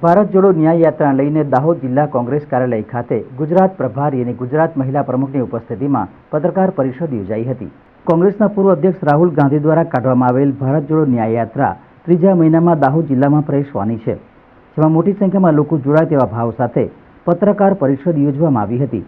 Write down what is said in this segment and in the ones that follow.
ભારત જોડો ન્યાય યાત્રા લઈને દાહોદ જિલ્લા કોંગ્રેસ કાર્યાલય ખાતે ગુજરાત પ્રભારી અને ગુજરાત મહિલા પ્રમુખની ઉપસ્થિતિમાં પત્રકાર પરિષદ યોજાઈ હતી। કોંગ્રેસના પૂર્વ અધ્યક્ષ રાહુલ ગાંધી દ્વારા કાઢવામાં આવેલ ભારત જોડો ન્યાય યાત્રા ત્રીજા મહિનામાં દાહોદ જિલ્લામાં પ્રવેશવાની છે, જેમાં મોટી સંખ્યામાં લોકો જોડાય તેવા ભાવ સાથે પત્રકાર પરિષદ યોજવામાં આવી હતી।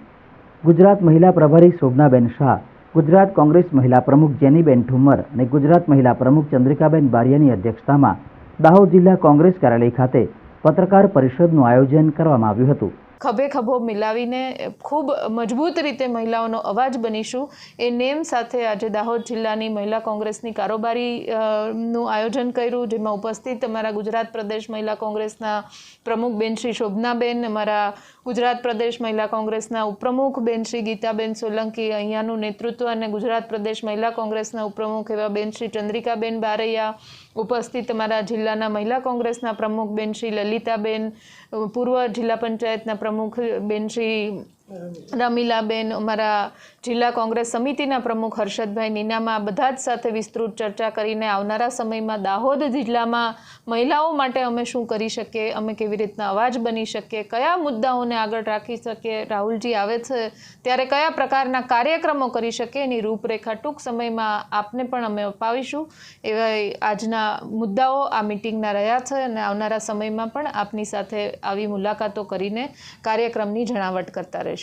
ગુજરાત મહિલા પ્રભારી શોભનાબેન શાહ, ગુજરાત કોંગ્રેસ મહિલા પ્રમુખ જેનીબેન ઠુમ્મર અને ગુજરાત મહિલા પ્રમુખ ચંદ્રિકાબેન બારિયાની અધ્યક્ષતામાં દાહોદ જિલ્લા કોંગ્રેસ કાર્યાલય ખાતે પત્રકાર પરિષદનું આયોજન કરવામાં આવ્યું હતું। ખભે ખભો મિલાવીને ખૂબ મજબૂત રીતે મહિલાઓનો અવાજ બનીશું એ નેમ સાથે આજે દાહોદ જિલ્લાની મહિલા કોંગ્રેસની કારોબારીનું આયોજન કર્યું, જેમાં ઉપસ્થિત અમારા ગુજરાત પ્રદેશ મહિલા કોંગ્રેસના પ્રમુખ બેન શ્રી શોભનાબેન, અમારા ગુજરાત પ્રદેશ મહિલા કોંગ્રેસના ઉપપ્રમુખ બેન શ્રી ગીતાબેન સોલંકી, અહીંયાનું નેતૃત્વ અને ગુજરાત પ્રદેશ મહિલા કોંગ્રેસના ઉપપ્રમુખ એવા બેન શ્રી ચંદ્રિકાબેન બારૈયા, ઉપસ્થિત અમારા જિલ્લાના મહિલા કોંગ્રેસના પ્રમુખ બેન શ્રી લલિતાબેન, પૂર્વ જિલ્લા પંચાયતના પ્રમુખ બેન શ્રી રમીલાબેન, અમારા જિલ્લા કોંગ્રેસ સમિતિના પ્રમુખ હર્ષદભાઈ નીનામા, બધા જ સાથે વિસ્તૃત ચર્ચા કરીને આવનારા સમયમાં દાહોદ જિલ્લામાં મહિલાઓ માટે અમે શું કરી શકીએ, અમે કેવી રીતના અવાજ બની શકીએ, કયા મુદ્દાઓને આગળ રાખી શકીએ, રાહુલજી આવે છે ત્યારે કયા પ્રકારના કાર્યક્રમો કરી શકીએ, એની રૂપરેખા ટૂંક સમયમાં આપને પણ અમે અપાવીશું। એવા આજના મુદ્દાઓ આ મિટિંગના રહ્યા છે અને આવનારા સમયમાં પણ આપની સાથે આવી મુલાકાતો કરીને કાર્યક્રમની જણાવટ કરતા રહીશું।